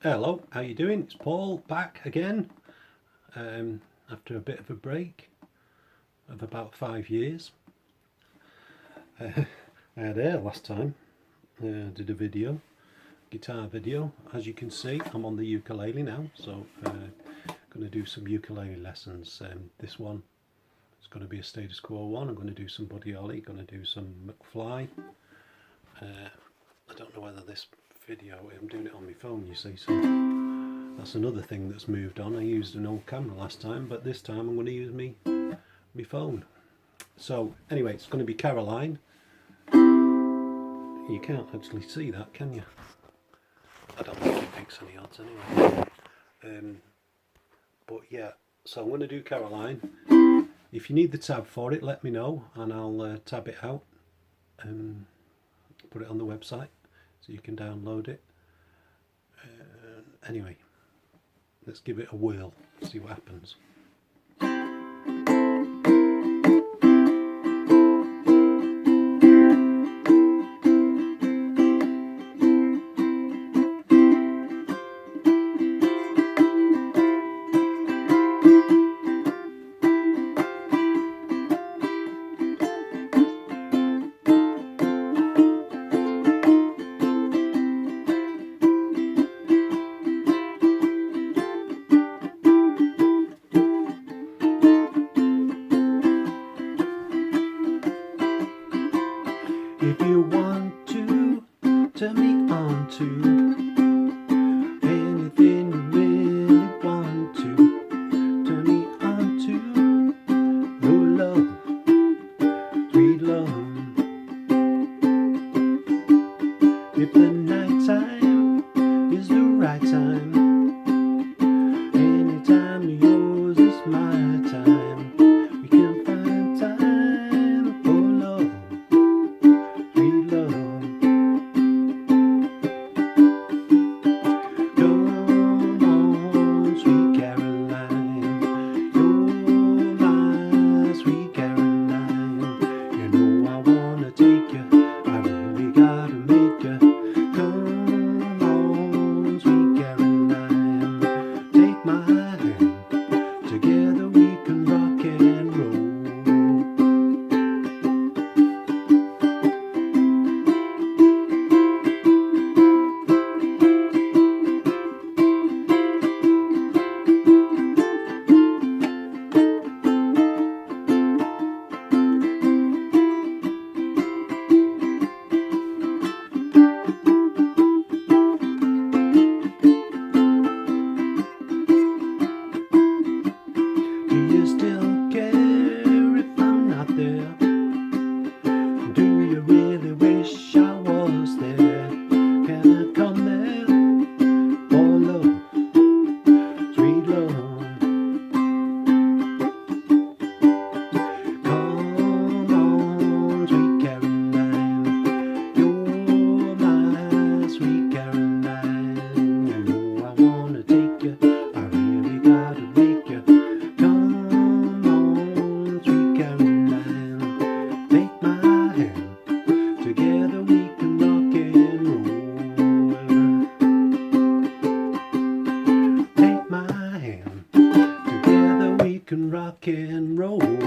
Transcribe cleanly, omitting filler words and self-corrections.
Hello, how you doing? It's Paul back again after a bit of a break of about 5 years. I had air last time. Did a guitar video. As you can see, I'm on the ukulele now, so going to do some ukulele lessons. This one is going to be a Status Quo one. I'm going to do some Buddy Holly, going to do some McFly. I don't know whether this video, I'm doing it on my phone, you see, so that's another thing that's moved on. I used an old camera last time, but this time I'm going to use my phone. So anyway, it's going to be Caroline. You can't actually see that, can you? I don't think it makes any odds anyway. But yeah, so I'm going to do Caroline. If you need the tab for it, let me know and I'll tab it out and put it on the website so you can download it. Anyway, let's give it a whirl, see what happens. If you want to turn me on to anything you really want to, turn me on to your love, sweet love. If the night time is the right time, any time of yours is my time. We can find time for love. Rock and roll.